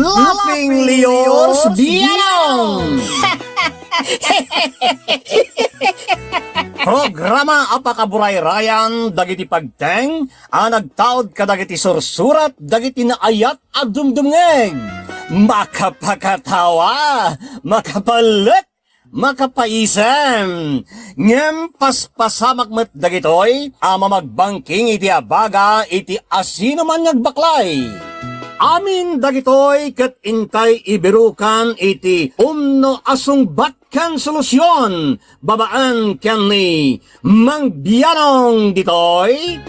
Laughing Leos Bianong! Programa apakaburay-rayan dagiti pagteng nagtaod kadagiti sursurat dagiti naayat at dumdumngeg. Makapakatawa, makapalit, makapaisem. Ngem paspasamak met dagitoy magbangking iti abaga iti asino man ngagbaklay. Amin dagitoy ket intay ibirukan iti umno asungbat ken solusyon babaan ken ni Mang Bianong ditoy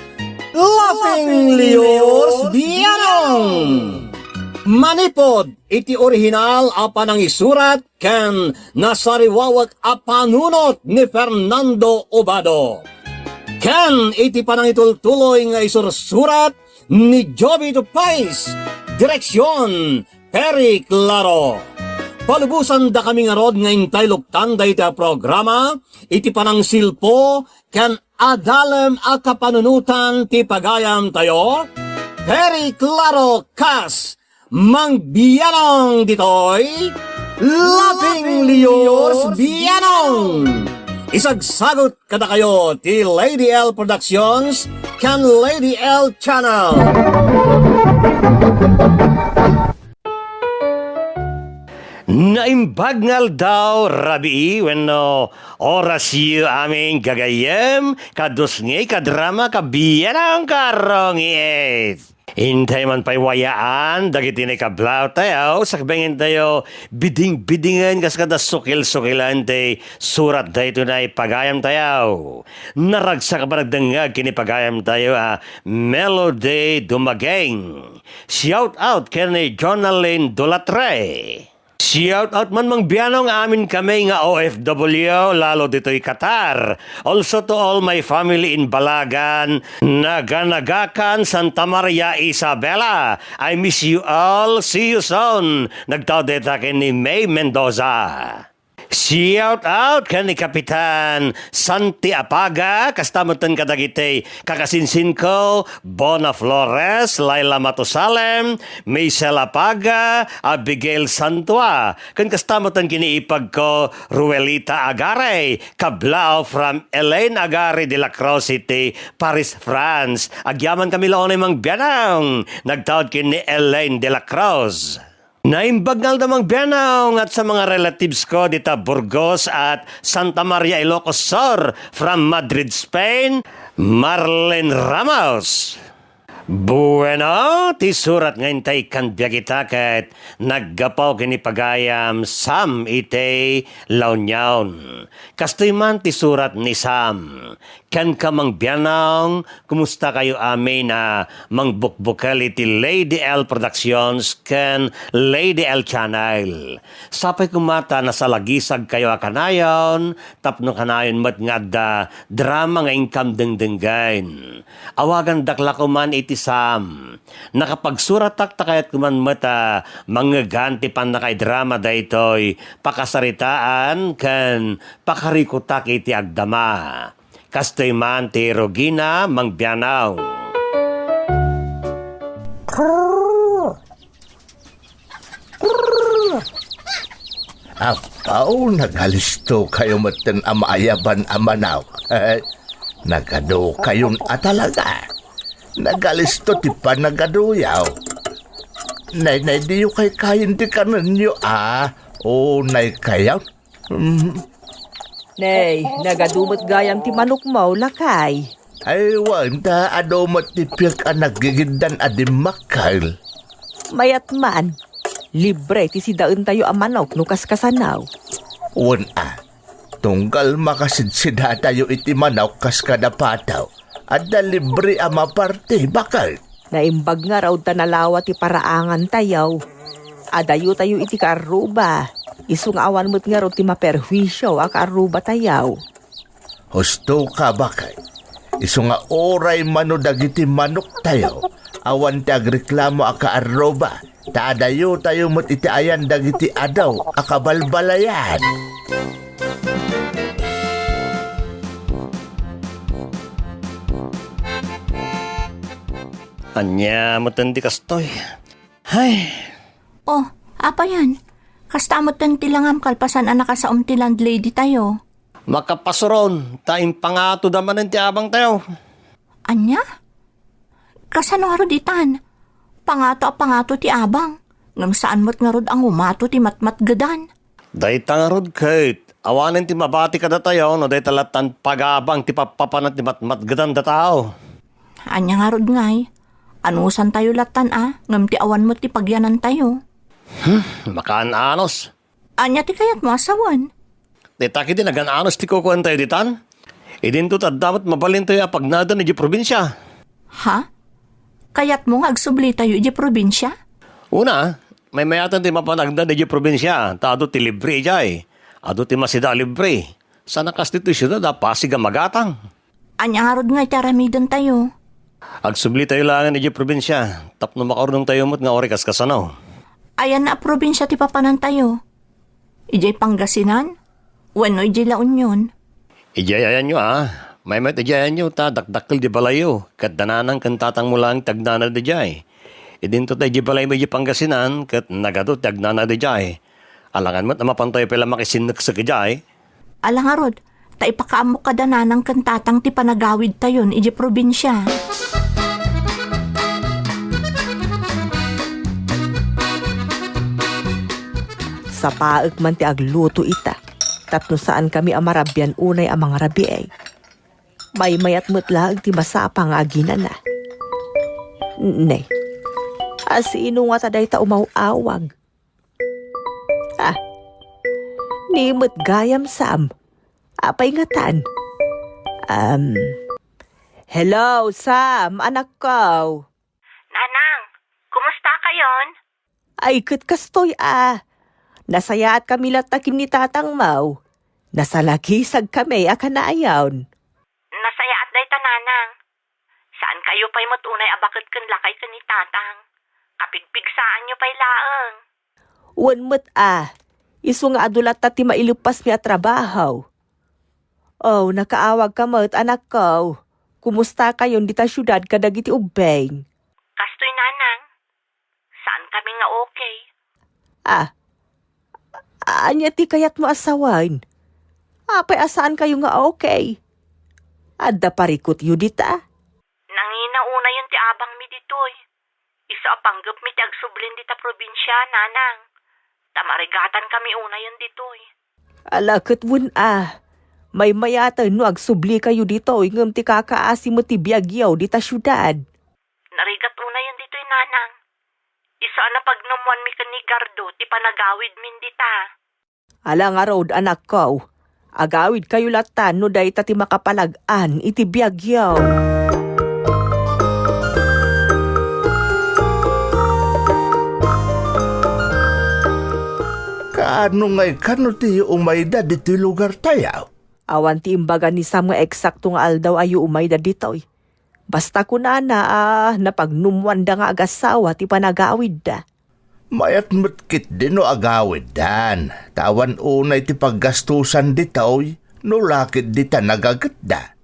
Laughing Leos Bianong. Manipod iti orihinal apanang isurat ken nasariwawat apanunot ni Fernando Obado. Ken iti panang itultuloy nga isursurat ni Joby Tupais, direksyon Perry Claro. Palubusan da kami nga rod nga intay luktan da iti programa, iti panang silpo, ken adalem a kapanunutan ti pagayam tayo, Perry Claro kas, Mang Bianong ditoy, Laughing Leos Bianong. Isagsagot kada kayo ti Lady L Productions kan Lady L Channel. Naimbagnal daw rabi wenno oras yu aming gagayem kadus ngay kadrama kabiyanang karong ies. Hintay man pa'y wayaan, dagiti ni kablaw tayo, sakbengin tayo, biding-bidingan kas kada sukil-sukilan tay surat day tunay pagayam tayo. Naragsa ka ba nagdangag kini pagayam tayo Melody Dumageng. Shout out kini Jonalyn Dolatre. Shout out man Mang Bianong amin kami nga OFW lalo dito'y Qatar. Also to all my family in Balagan, Naganagakan, Santa Maria, Isabela. I miss you all. See you soon. Nagtaudeta ni May Mendoza. Shout out kan ni Kapitan Santi Apaga, kastamutan kadagitay kakasinsin ko, Bona Flores, Laila Matusalem, Michelle Apaga, Abigail Santua, kan kastamutan kiniipag ko, Ruelita Agare, Kablao from Elaine Agare de la Cruz City, Paris, France. Agyaman kami laon ay Mang Bianong, nagtaod kini Elaine de la Cruz. Naimbagnal damang Bianong at sa mga relatives ko dita Burgos at Santa Maria Ilocos Sur from Madrid, Spain, Marlene Ramos. Bueno, ti surat ngayon tay kanbya kita kat naggapaw kini pagayam Sam ite launyawn. Kastoy man ti surat ni Sam. Kan ka Mang Bianong, kumusta kayo amin mangbukbukal iti Lady L Productions kan Lady L Channel. Sapay kumata na sa lagisag kayo akanayon, tapno kanayon mat nga da drama nga income dengdenggain. Awagan dakla ko man iti Sam. Nakapagsuratak takayat kuman mata mga ganti pan na kay drama da ito'y pakasaritaan kan pakarikutak iti agdama. Kastoy man ti Rogina Mang Bianong. Apaw, nagalisto kayo matan amayaban amanaw. Nagado kayong atalaga. Nagalisto ti pa nagaduyaw. Nay diyo kay kayin di kanan nyo O nay kayaw. Nay, nagadumot gayam ti manok mo, lakay. Ay wanda adomat ti piyak nagigindan adimakal. Mayat man, libre ti si daun tayo ang manok no kaskasanaw. Tunggal makasidsida tayo iti manok kas kadapataw. Adda libre ama parte, bakal. Naimbag nga raw tanalawa ti paraangan tayo. Adayo tayo iti karuba. Isung awan mo't nga raw ti maperwisyo akaruba tayaw. Husto ka bakay. Isu nga oray mano dagiti manok tayo. Awan ti agreklamo akaaroba. Taadayo tayo mo't iti ayan dagiti adaw akabalbalayan. Anya, matandi kastoy. Hay, Oh, apa yan? Kastamot tan tilangam kalpasan anak sa ti landlady tayo. Makapasuron, taing pangato naman ng tiabang tayo. Anya? Kasano nga ditan? Pangato ti abang. Ngam saan mo't nga rod ang umato ti matmat gadan. Day tangarod Kate, awanin ti mabati ka da tayo, no day talatan pagabang ti papapanat ti matmatgadan da tao. Anya nga rod ngay. Anusan tayo latan ngam ti awan mo ti pagyanan tayo. Makaan-anos. Anya ti kayat mo asawan. Day taki din nagan-anos ti kukuhan tayo ditan. Idin to dapat mabalin tayo pag nada ni di probinsya. Ha? Kayat mo nga agsubli tayo di probinsya? Una, may mayatan ti mapanagda di probinsya, tado ti libre jay. Ado ti masida libre. Sana kastitusyon da pasiga magatang. Anya nga rod nga itaramidon tayo. Agsubli tayo lang ni di probinsya. Tapno makarunong tayo mo't nga oras kasanaw. Ayan na probinsya ti papanan tayo. Ijay Pangasinan? Wano ijay La Union? Ijayayan nyo May ijayayan nyo ta dakdakkel di balayo. Kat dananang kantatang mo lang tagnana di jay. Idin to tayo di balay mo di Pangasinan. Kat nagado tagnana di jay. Alangan mo't na mapantay pala makisinak sa kajay. Ala nga rod, ta ipakaamok ka dananang kantatang ti panagawid tayon ijay probinsya. Sa paeg man ti agluto ita. Tapno saan kami amarabyan unay ang mga rabi ay. May mayat mutlag ti masapang aginan na. Nay, asino nga taday ta umawawag. Nimot gayam Sam. Apay nga tan. Hello Sam, anak ko. Nanang, kumusta kayon? Ay kat kastoy Nasayaat kami latakim ni Tatang Mau. Nasalagisag kami akanaayawn. Nasaya at day tananang. Saan kayo pa'y matunay abakit kan lakay ka ni Tatang? Kapigpigsaan nyo pa'y laeng. Uwan iso nga adulat ti mailupas niya trabaho. Oh, nakaawag ka mo't anak ko. Kumusta kayon dita syudad kadagiti ubeng? Kastoy nanang. Saan kami nga okay? Anya ti kayat mo asawan? Apay asaan kayo nga okay? Adda parikot yu dita? Nanginauna yun ti abang mi ditoy. Isa apanggap mi ti agsublin dita probinsya, nanang. Tamarigatan kami una yun ditoy. Alakot wun May mayatan no agsubli kayo dito ngam ti kakaasi mo ti biyagyaw dita syudad. Narigat una yun ditoy, nanang. Isa na pagnumuan mi kan ni Gardo ti panagawid min dita. Ala nga road anak ko. Agawid kayo latan no day ti makapalag-an iti biyagyaw. Kaano ngay kano ti umayda dito lugar tayo? Awan ti imbaga ni Sam nga eksakto nga aldaw ayo umay da ditoy. Basta kunana napagnumwan da nga agasawa ti panagawid da. Mayat matkit din no agawid dan. Tawan unay ti paggastusan ditoy, no lakit dita nagagat da.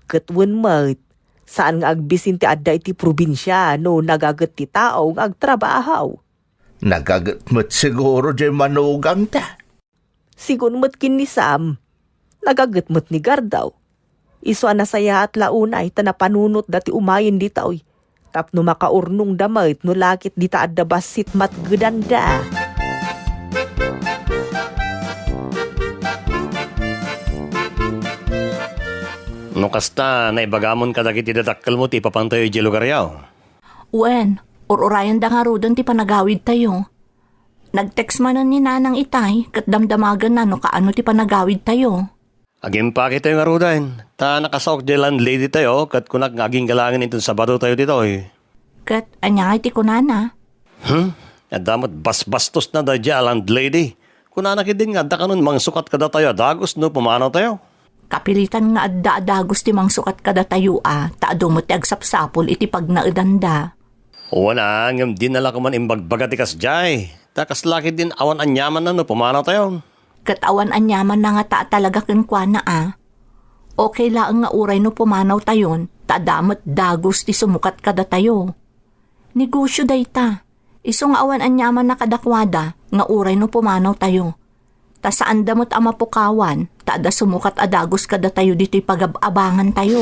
Katwan mat, saan nga agbisin ti adda iti probinsya no nagagat ti tao nga agtrabahaw. Nagagat mat siguro di manugang ta. Sigun mat kin ni Sam, nagagat mat ni Gardaw. Iso anasaya at launay ta napanunot dati umayin ditaoy. Tapno makaurnong damait no lakit dita adda basit mat gedanda. No kasta, naibagamon ka dagiti dadakkel mo ti papantayo iti lugar yaw. Wen, ururayan da nga rodon ti panagawid tayo. Nag-text manon ni nanang itay kat damdamagan na no kaano ti panagawid tayo. Agim pa kita yung arudain. Ta nakasawak di landlady tayo, kat kunak ngaging galangin itong sabado tayo dito Kat anya ti kunana. At damat basbastos na da di landlady. Kunana din nga da kanon mang sukat kada tayo, dagos no pumanaw tayo. Kapilitan nga adda-adagos ti mang sukat kada tayo taado mo ti agsapsapol iti pagnaedanda. Wala, ngam dinala ko man imbagbaga ti kasjay. Takas laki din awan anyaman na no pumanaw tayo. Katawan anyaman na nga ta talaga kenkwana Okay lang nga uray no pumanaw tayon, ta damat dagos ti sumukat kada tayo. Negosyo day ta. Iso nga awan anyaman na kadakwada, nga uray no pumanaw tayo. Ta saan damot ama pukawan, ta ada sumukat adagos kada tayo dito'y pag-abangan tayo.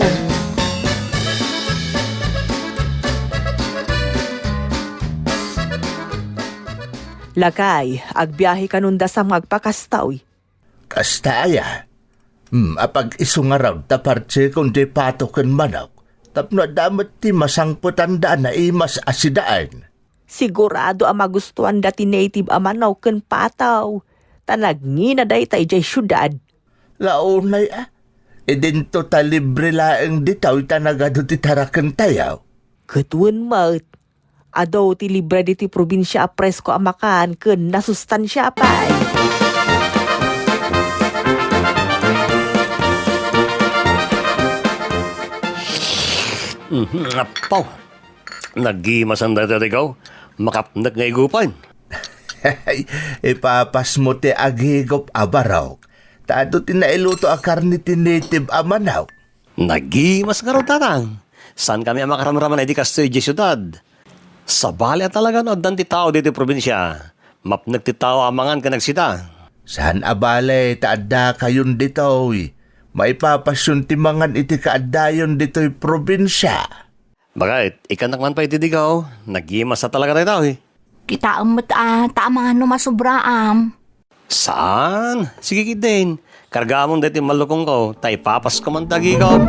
Lakay, agbiyahe kanunda sa magpakastaw. Kastaya. Apag isungaraw taparche kung di patokan manok. Tapno damat ti masangputan na imas asidaan. Sigurado ang magustuhan dati native amanaw ken pataw. Tanagngina day tay jay syudad. Launay Idinto ta libre laeng ditaw tanagado ti tarakan tayaw. Ketuan mat. Adaw ti libre di ti probinsya a presko amakan ken nasustansya pay. Apaw. Nagimasan dati ikaw. Makapnak nga igupan. Ipapas mo ti agigop abaraw. Taado ti nailuto a karni ti native amanaw. Nagimas nga raw tatang. Saan kami ang makaramraman ay di kastoy di syudad? Sa bali at talaga no, dan ti tao dito probinsya. Mapnag ti tao amangan ka nagsita. Saan abale taadda kayon ditoy? Maipapasyon ti mangan iti kaadayon ditoy probinsya. Bakit? Ikanak man pa itidigaw. Nagimas na talaga tayo tao eh. Kita ang taamangan no masubraam. Saan? Sige kitin. Karga mong dati malukong ko. Tay papas ko man tagi ko.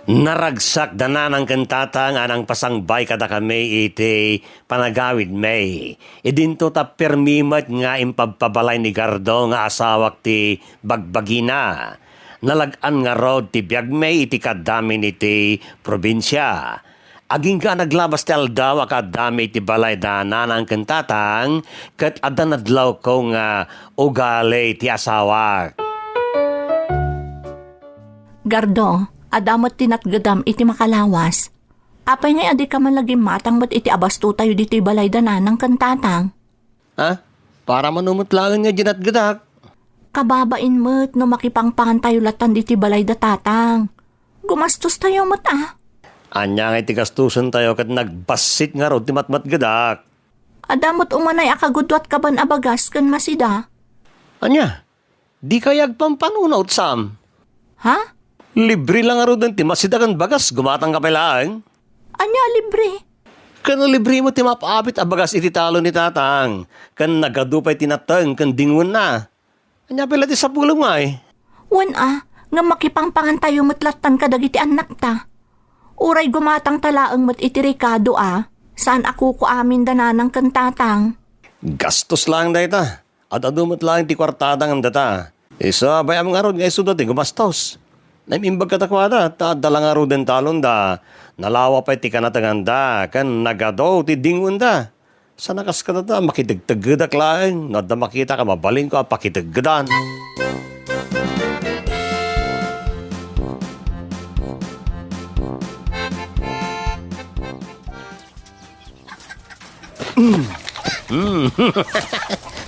Naragsak dananang kantatang anang pasangbay kada kami iti panagawid may. Idinto ta permimat nga impagpabalay ni Gardo nga asawak ti bagbagina. Nalagan nga road ti biyag may iti kadamin iti probinsya. Aging ka naglabas ti aldaw akadami iti balay dananang kantatang kat adanadlaw ko nga ugali ti asawak. Gardo, adamot tinatgadam iti makalawas. Apay nga adi ka man lagi matang ba't iti abasto tayo dito balay dananang kantatang. Ha? Para manumutlangan nga ginatgadak. Kababain mo't no makipangpangan tayo latan diti balay da tatang. Gumastos tayo mo't Anya nga iti kastusan tayo kat nagbasit nga rod ti matmatgadak. Adamot umanay akagudwat kaban abagas kan masida. Anya? Di kayag pampanunot sam. Ha? Libre lang nga rod ti masidakan bagas gumatang kapilaan. Anya libre? Kano libre mo ti mapapit abagas iti talo ni tatang. Kan nagadupay tinatang kan dingon na. Anya pala ti sapulong nga eh. Wan nga makipangpangan tayo matlatan kadagiti anak ta. Uray gumatang talaang mat iti Ricardo saan ako ko amin dananang kantatang. Gastos lang da ita. At adumot lang ti kwartadang ang data. Isa bayam nga rod nga iso dati gumastos. Naimimbag katakwada, ta dala nga rod den talon da. Nalawa pa iti kanataganda, kan nagado ti dingon da. Sa nakas ka na ta, makitagtaggadak lang. Nada makita ka, mabaling ko, pakitaggadan.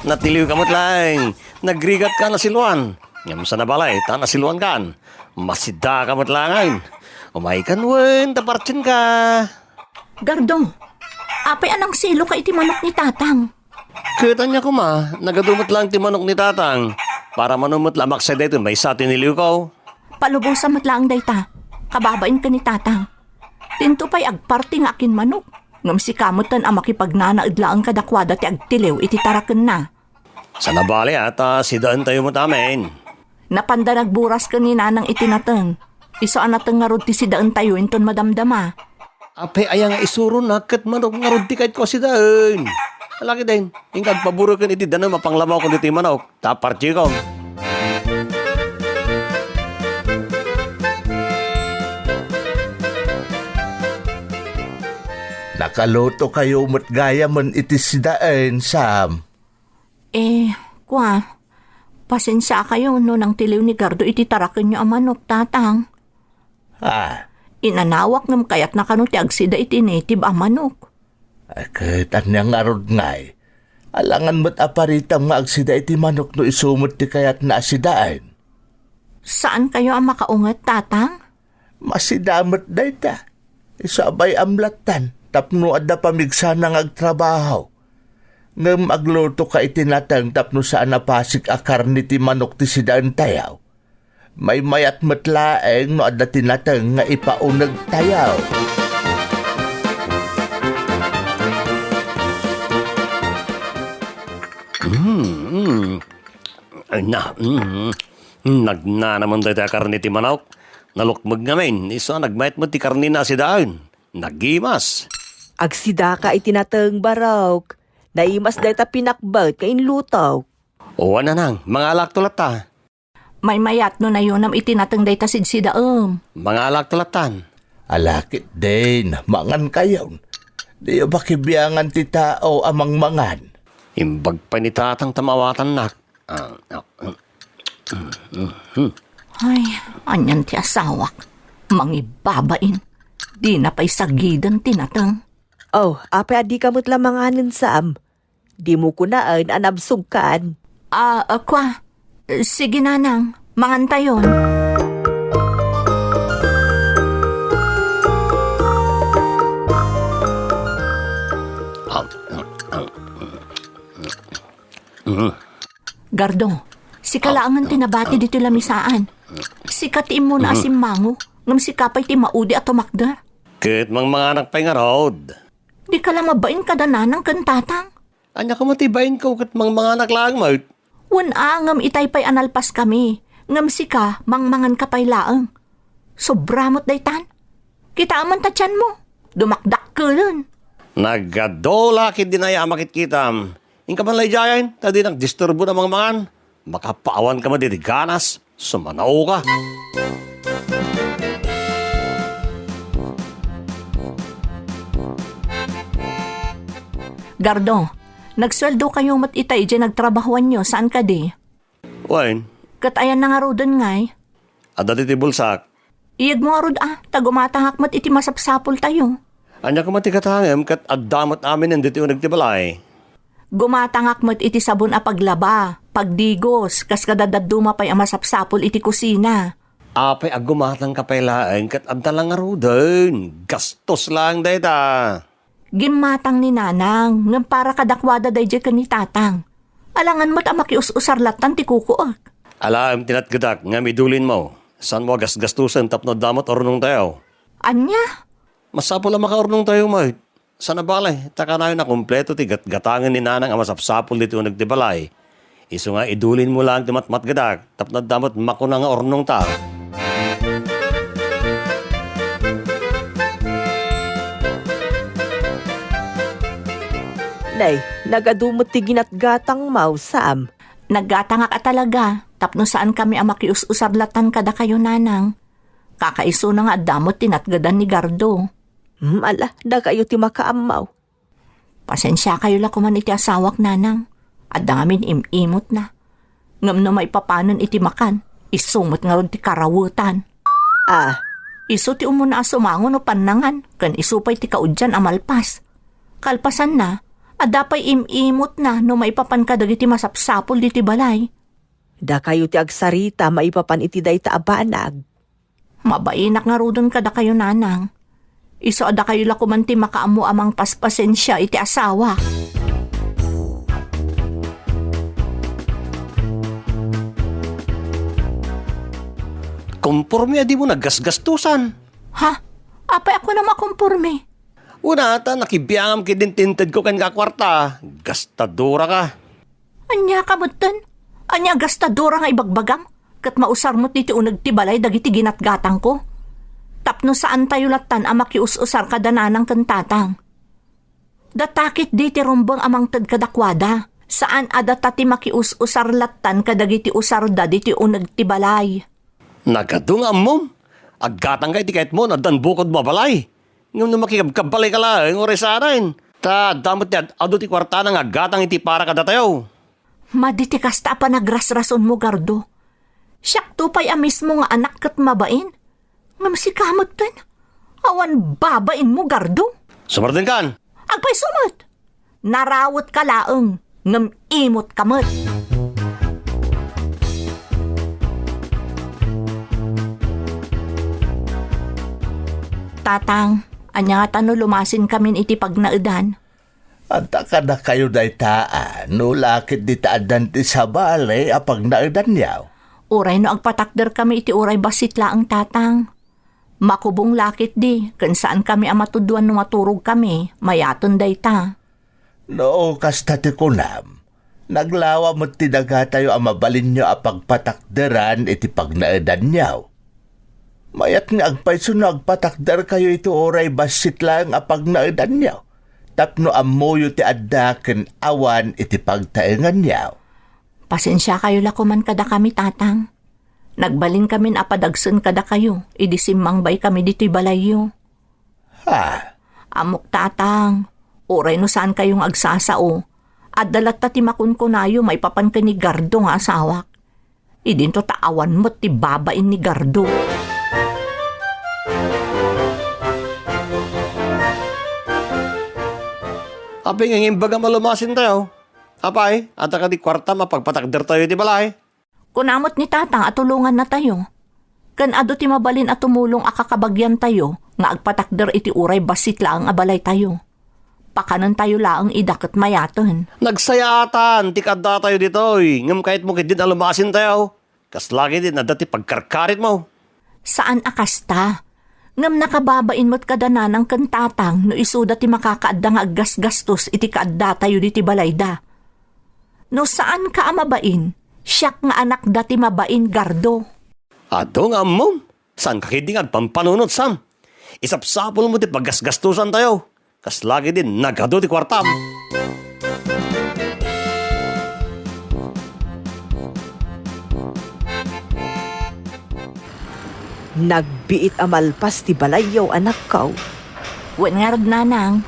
Natiliw kamot lang. Nagrigat ka na silwan. Ngam sa nabalay, ta na silwan kan. Masida kamot lang. Umay kan wen, tapartsin ka. Gardong, apay anang silo ka iti manok ni tatang. Kita niya ko nagadumot lang ti manok ni tatang. Para manumot lamak sa dito, may sa tiniliw ko. Palubusan mo't lang dayta. Kababain ka ni tatang. Tinto pa'y agparti nga akin manok. Ngam si kamutan ang makipagnanaad lang kadakwada ti agtiliw iti taraken na. Sa nabali si daan tayo mo tamen. Napanda nagburas ka ni nanang itinateng. Iso anateng nga rod ti si daan tayo inton madamdama. Ape aya nga isuro na kat manok nga rod ti kahit ko si daan. Alaki din, ingkag paburo kan iti daan mapanglamaw ko dito yung manok. Taparti ko. Nakaluto kayo mat gaya man iti sidaan, Sam. Pasensya kayo no nang tiliw ni Gardo iti taraken nyo ang manok, tatang. Inanawak ngam kayat na kano ti agsida iti native ang manok. Kahit anyang arod ngay, alangan mo't aparitang maagsida iti manok no isumot ti kayat na asidaan. Saan kayo ang makaungat, tatang? Masidamat dayta. Isabay amlatan. Tapno adda pamigsa ng agtrabaho. Ngam agluto ka itinatang tapno saan napasik akar ni ti manok ti sidaan tayaw. May mayat matlaeng no adda tinatang nga ipaunag tayaw. Nagna naman tayo tayo karni ti manok. Nalukmag ngamin, iso nagmayat mo ti karni na si daan. Nagimas. Agsida ka itinatang barawk. Naimas dahi ta pinakbag kain lutaw. O ano nang, mga alak tulat ta. May mayat no na yun am itinatang day ta sidsidaam. Mga alak tulatan. Alakit din, mangan kayon. Di ba kibiyangan ti tao amang mangan? Imbag pa ni tatang tamawatan nak. Ay, anyan ti asawak. Mangibabain. Di na pa'y sagidan tinatang. Oh, apay adi kamot lamanganin Sam. Di mo kunaan anabsog kaan. Kwa. Sige nanang, mangantayon. Gardo, si kalaangan tinabati dito lamisaan. Sikat mo na asim mango, ngam si kapay ti maudi at tumakda. Kit mang mga anak pa nga rod. Di ka lang mabain kadananang kantatang. Anya ko matibayin ko kat mga anak lang mo. Ngam itay pa'y analpas kami. Ngam si ka, mangmangan ka pa'y laang. Sobramot daytan. Kita aman tatyan mo. Dumakdak ka nun. Nagadola kit dinaya makit kitam. Ingka man lay jayan, tadi nagdisturbo na mga mangan. Makapaawan ka man diti ganas, sumanaw ka. Gardo, nagsweldo kayo mat itay dyan nagtrabahuan nyo. Saan ka di? Wain, Katayan na nga rodan ngay. ada diti bulsak. Iyag mo nga rod tagumatahak mat iti masapsapol tayo. Anya ko matikatangem kat addamot amin ang diti nagtibalay. Gumatangak mat iti sabon a paglaba, pagdigos, kas kadadaduma pa'y amasapsapol iti kusina. Apay agumatang kapailaan kat addalang nga rodan. Gastos lang dayta. Gimatang ni nanang, ngam para kadakwada day dyan ka ni tatang. Alangan mo't amakius-usarlatan ti kukuak. Alam tinatgadak nga midulin mo. San mo gasgastusan tapno damot ornong tayo. Anya? Masapo lang makaornong tayo mo. Sana balay, taka na yun na kompleto ti gatgatangan ni nanang amasapsapol dito nagtibalay. Iso nga idulin mo lang ti matmatgadak tapno damot makuna nga ornong ta. Nay, nagadumot ti ginatgatang mau Sam. Naggatangak ka talaga, tapno saan kami amakius-usarlatan kada kayo nanang. Kakaiso na nga damot tinatgadan ni Gardo. Ala, da kayo ti makaamaw. Pasensya kayo la kuman iti asawak nanang. Adamin imimot na. Ngam no may papanon iti makan, isumot nga ron ti karawutan. Iso ti umuna asumango no panangan, kan isupay ti kaudyan amalpas. Kalpasan na, adapay imimot na no maipapan ka dagiti masapsapol diti balay. Da kayo ti agsarita maipapan iti dayta abanag. Mabainak nga rudon kada kayo nanang. Iso ada kayo lakuman ti makaamu amang paspasensya iti asawa. Komporme di mo naggasgastusan. Ha? Apay ako na makumpurme. Una ta nakibiyangam kidintinted ko kan kakwarta. Gastadura ka. Anya kamutan? Anya gastadura nga ibagbagam? Kat mausar mo't diti unag tibalay dagiti ginatgatang ko. Tapno saan tayo latan ang makius-usar kadananang kantatang. Datakit diti rumbang amang tad kadakwada. Saan adatati makius-usar latan kadagiti usar da diti unag tibalay. Nagadungam mo. Aggatang ka iti kahit mo na dan bukod mabalay. Ngam na makikabbalay ka lang, oras rin. Ta, damot niya, ado ti kwarta ng aggatang iti para kada tayo. Maditikas ta pa nagrasrason mo, Gardo. Siyak to pa'y amis mo nga anak kat mabain. Ngam si kamot tan. Awan babain mo, Gardo. Sumartin kan. Agpay sumot. Narawot ka laeng. Ngam imot kamot. tatang. Anya nga tano lumasin kamin iti pagnaudan. Anta ka na kayo daytaan, no lakit di taadan ti sa balay apag naidan yaw. Uray no agpatakder kami iti uray basit laang tatang. Makubong lakit di, kan saan kami amatuduan no maturog kami, mayaton dayta. No, kasta ti kunam. Naglawa mo ti daga tayo ang mabalin nyo apag patakderan iti pagnaidan yaw. Mayat nga agpayso no agpatakder kayo iti oray basit lang apag naidan yaw. Tapno amoyo ti addaken awan iti pagtaengan yaw. Pasensya kayo lakuman kada kami tatang. Nagbalin kami apadagsun kada kayo, idisimmang bay kami dito'y balayo. Ha? Amok tatang, oray no saan kayong agsasao, at dalat ta ti makunkunayo may papan ka ni Gardo nga asawak. Idin to taawan mo't ti babain ni Gardo. Aping ang imbaga malumasin tayo. Apay, ata ka di kwarta mapagpatakder tayo di balay. Kunamot ni tatang at tulungan na tayo. Kan ado ti mabalin at tumulong akakabagyan tayo, nga agpatakder iti uray basit laang abalay tayo. Pakanan tayo laang idakat mayaton. Nagsayatan, tikada tayo ditoy. Ngam kahit mo din alumasin tayo. Kas lagi din na dati pagkarkarit mo. Saan akasta? Ngam nakababain mo't kadananang kan tatang no isuda ti makakaadda nga aggas-gastos iti kaadda tayo diti balayda. No saan ka amabain? Siyak nga anak dati mabain Gardo. Ado nga mo. Saan ka kidingag pampanunot sam? Isapsapol mo ti paggasgastusan tayo. Kas lagi din nagado ti kwartam. Nagbiit amalpas ti balayaw anak kaw. Wen nga rod nanang,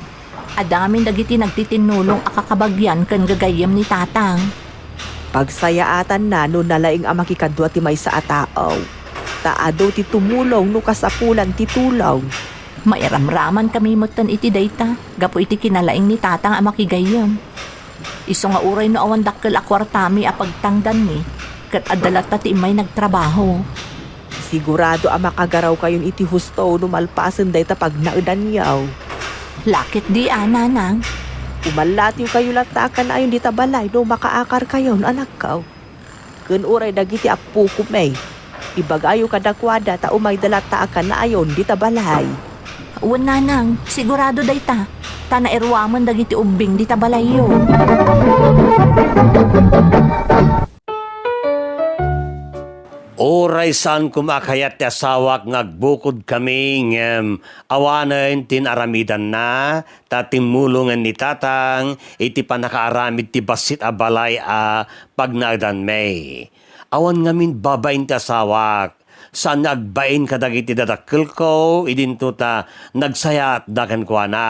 adamin dagiti nagtitinulong akakabagyan kan gagayam ni tatang. Pagsayaatan na no nalaing amakikadwa ti may sa ataaw. Taado ti tumulong no kasapulan ti tulaw. Mairamraman kami mutan iti dayta, gapo iti kinalaing ni tatang amakigayam. Iso nga uray no awan dakkel akwartami apagtangdan ni, kat adalat ti imay nagtrabaho. Sigurado makagaraw kayon iti husto no malpasen dayta pag naudan yaw. Lakit di nanang. Umalatiw kayo latakan ayon di tabalay no makaakar kayon anak kaw. Kun uray dagiti apu kumay. Ibagayo kadakwada ta umay dalataakan na ayon di tabalay. Wen nanang, sigurado dayta. Tana erwaman dagiti ubing di tabalayo. Oray saan kumakayat ti asawak ngagbukod kami ngem awanen tinaramidan na tatimulungan ni tatang iti panakaaramid ti basit a balay a pagnagdan may. Awan ngamin babain ti asawak. Saan nagbain kadagiti dadakkel ko idinto ta nagsayat dakan kwa na.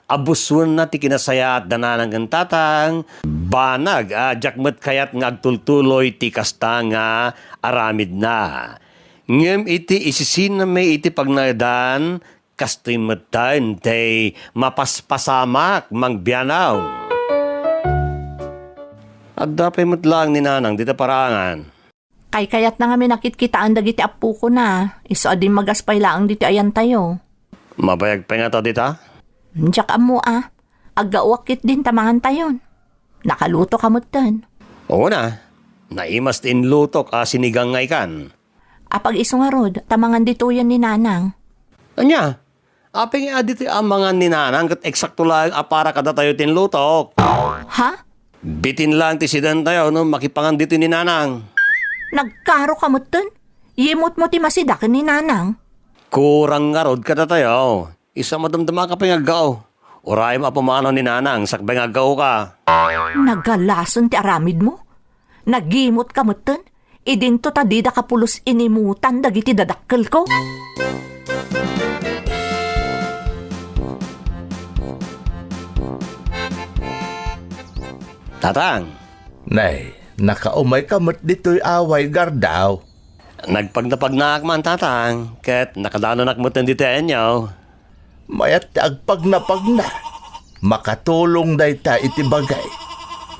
Abusun na ti kinasayat dananang ng tatang, banag jakmet kayat nga agtultuloy ti kasta nga aramid na. Ngem iti isisin na may iti pagnadan, kastoy metan tay mapaspasamak mangbiyanaw. At dapay metlang ni nanang dita parangan. Kay kayat na nga minakit-kitaan dagiti apu ko na, iso adin magaspay laang diti ayan tayo. Mabayag pa nga to dita? Diyak amo agawakit din tamangan tayon. Nakaluto ka mutan. Oo na, naimas tin lutok sinigang ngay kan. Apag iso nga rod, tamangan dito yan ni nanang. Anya, aping aditi amangan ni nanang kat eksakto lang para kada tayo tin lutok. Ha? Bitin lang ti sidan tayo no makipangan dito ni nanang. Nagkaro ka mutan? Yimot mo ti masidakan ni nanang. Kurang nga rod kada tayo. Isa madamdama ka pa nga gaw. Uray mo apamano ni nanang sakbay nga gaw ka. Nagalason ti aramid mo? Nagimot ka mutan? Idinto ta di da kapulos inimutan dagiti dadakkel ko? Tatang, Nay, nakaumay kamot dito'y away Gardaw. nagpagnapagnaak man tatang, ket nakadanon akmutan dito enyo. Mayat ti agpagnapag na. Makatulong dayta iti bagay.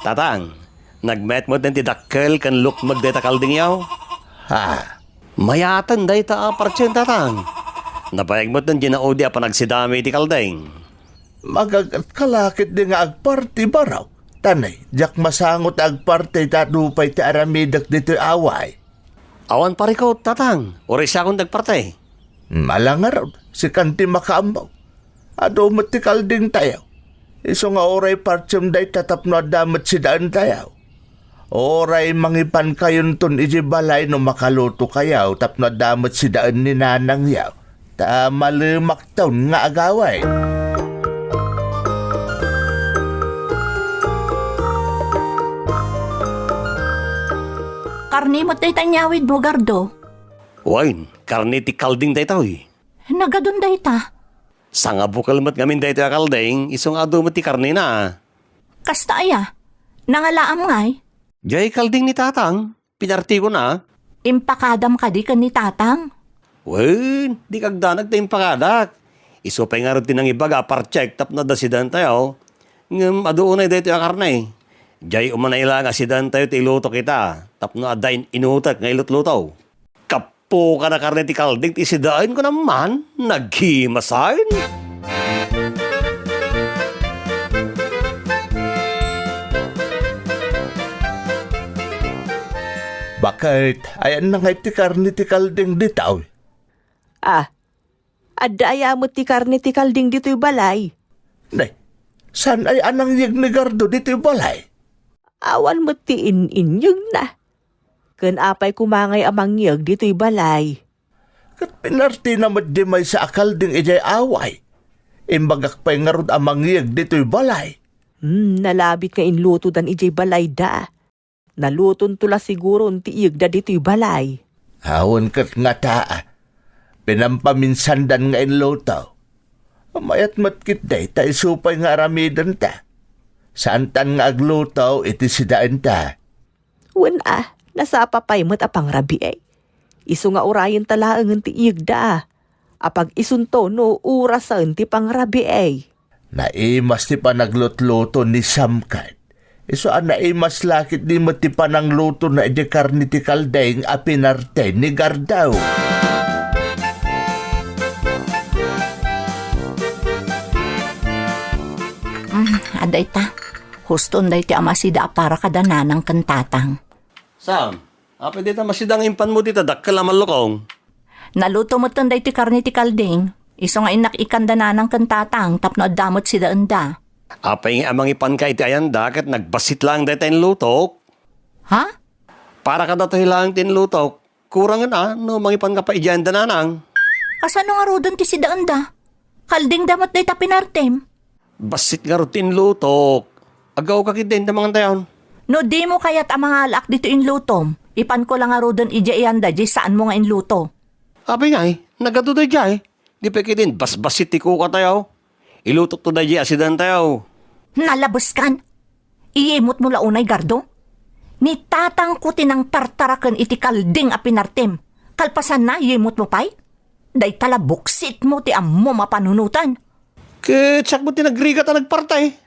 Tatang, nagmet mo din ti dakkel kan lukmag dayta kalding yaw. Ha? Mayatan dayta apartyen tatang. Napayag mo't nang ginaudi pa nagsidami iti kaldeng. Magagat kalakit di nga agparty baraw. Tanay, jak masangot agparty tatupay ti aramidak dito'y away. Awan pa rin ko, tatang. Uri siya akong nagparte. Malangar, si kanti makaambaw. Ado ti kalding tayo. Iso nga oray partsum day tatap no damat si daan tayo. Oray mangipan kayon ton iji balay no makaluto kayaw tap no damat si daan ni nanang yaw. Ta malimak taon nga agaway. Karni mo't day tanyawid mo, Gardo. Wain, karni ti kalding day taoy. Nagadun day ta. Sa nga bukal mat ngamin day tayo kaldeng, isong ado mat ti karni na. Kasta aya. Nangalaam ngay. Jay kalding ni tatang, pinarti ko na. Impakadam ka di ka ni tatang. Wain, di kagdanag tayong pakadak. Iso pa nga rin tinang ibaga, par-check tap na dasidan tayo. Ngam, ado unay day tayo karni. Jay umanay lang asidan tayo ti iluto kita. Tap na adayin inutak nga ilutluto. Kapo ka na karne ti kalding, ti sidain ko naman, naghimasain. Bakit? Ayan na nga ti karni ti kalding ditaw. Adaya mo ti karne ti kalding dito'y balay. Nay, san ay anang yag ni Gardo dito'y balay? Awan mo ti inyog na. Kan apay kumangay amang yag dito'y balay. Kat pinarti na madimay sa akalding ijay away. Imbagak pa'y ngarod amang yag dito'y balay. Nalabit nga inluto dan ijay balay da. Naluton tula siguro ti iyag da dito'y balay. Hawon kat nga taa. Pinampaminsandan nga inluto. Mayat matkit day tayo supay nga aramidan ta. Saan tan nga agluto iti sidaan ta. Wen nasapapay mo't apang rabi eh. Iso nga orayan talaang ti iyag da. Apag isunto no urasaan ti pang rabi eh. Naimas ti panaglutluto ni Samkat. Iso naimas lakit di mo ti panangluto na edi karni ti kaldeng a pinarte ni Gardaw. Aday ta. Huston day ti amasida para kadananang kantatang. Sam, pwede ta masidang impan mo dito, dakkel naman lukong. Naluto mo day ti karni ti kalding. Iso nga inak ikandananang kantatang tapno adamot si daanda. Apay nga amang ipan ka iti ayan dakat nagbasit lang dahil tayong lutok. Ha? Para ka datoy lang tinlutok. Kurangan no mangipan ka pa iyan dananang. Kasano nga rodon ti si daanda? Kalding damot day ta pinartem. Basit nga rutin lutok. Agaw ka kitin na mga tayon. No di mo kaya't ang mga alak dito inlutom. Ipan ko lang nga rodon ija ianda di saan mo nga inluto. Apay nga nagaduday jay. Di pa kitin basbasit ti ko ka tayo. Ilutok to dahi asidan tayo. Nalabos kan? Iimot mo launay, Gardo? Ni tatang ko tinang tartarakan iti kalding a pinartem. Kalpasan na, iimot mo pa'y? Day tala buksit mo ti ammo mapanunutan. Kitsak mo tinagrigat na nagpartay.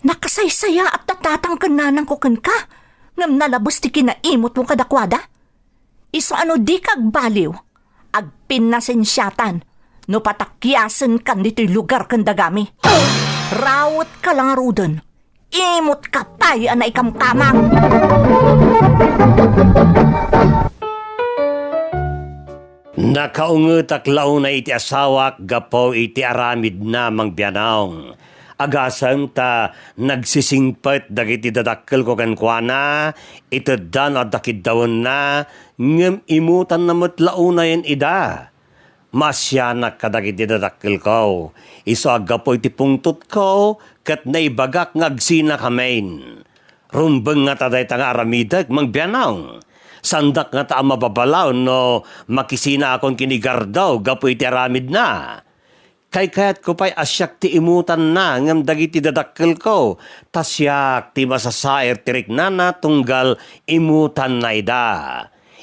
Nakasaysaya at tatatang kananang ko kan ka. Ngam nalabos ti kinaimot mo kadakwada. Iso ano di kagbaliw. Agpinasensyatan. No patakyasan kan dito'y lugar kan dagami. Rawat ka lang arudon. Imot ka pa'y anay kamkamang. Nakaungot aklaw na iti asawak gapo iti aramid na mangbiyanaw. Agasam ta nagsisingpet dagiti dadakkel ko kankwana, ito dan at dakidawon na, ngem imutan na matlaw na yan ida. Masyanak ka dagiti dadakkel ko, iso agapo iti pungtot ko, kat naibagak ngagsina kamen. Rumbeng nga taday tanga aramidag mangbiyanaw. Sandak nga ta mababalaw no makisina akong kinigardaw gapo iti aramid na. Kay kayat ko pa'y asyak ti imutan na ngam dagiti dadakkel ko. Tasyak ti masasair tirik na tunggal imutan na ida.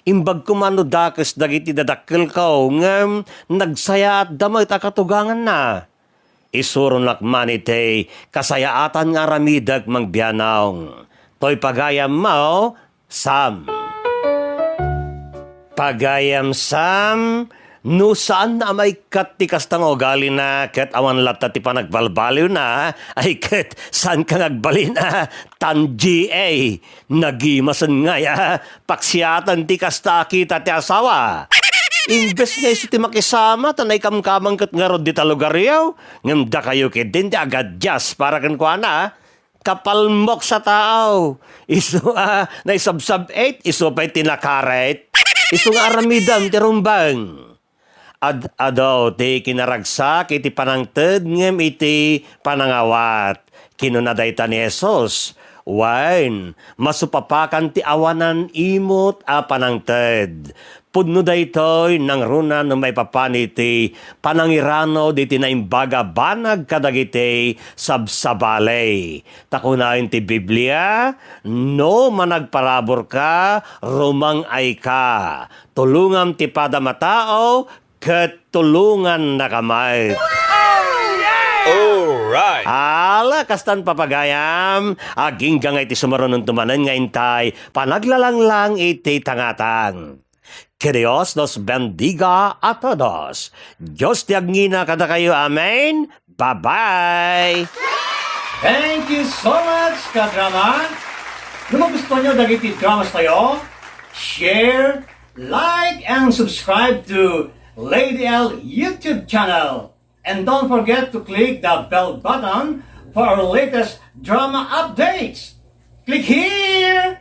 Imbag kumano dakes dagiti dadakkel ko ngam nagsaya at damay takatugangan na. Isuron lakman iti kasayaatan nga ramidag mangbiyanaw. To'y pagayam mo, Sam. Pagayam Sam, No saan na may kat ti kastang ugali na kat awan lata ti panagbalbaliw na ay kat saan ka nagbali na tanji nagimasan nga ya paksiyatan ti kasta kita ti asawa. Imbes nga iso ti makisama tanay kamkamang kat nga rod di talugaryaw ngam da kayo ket din ti agad jas para kan kuana kapalmok sa tao. Iso na isabsab 8 iso pa'y tinakaret. Iso nga aramidam ti rumbang. Adaw ti kinaragsak iti panangted ngem iti panangawat. Kinunaday ta ni Jesus. Wain, masupapakan ti awanan imot a panangted. Pudno daytoy nang runa no may papani ti panangirano di tinaimbaga banag kadagiti sabsabalay. Takunain ti Biblia, no managparabor ka, rumang ay ka. Tulungam ti padamatao, ket tulungan na kamay. Alright! Ala, kastan papagayam, aging gangay ti sumarunon tumanan nga intay, panaglalanglang iti tangatang. Que Dios nos bendiga a todos. Diyos ti agngina kada kayo, amen. Bye-bye! Thank you so much, kadrama! Kung magustuhan nyo dagiti dramas tayo, share, like, and subscribe to Lady L YouTube channel. And don't forget to click the bell button for our latest drama updates. Click here!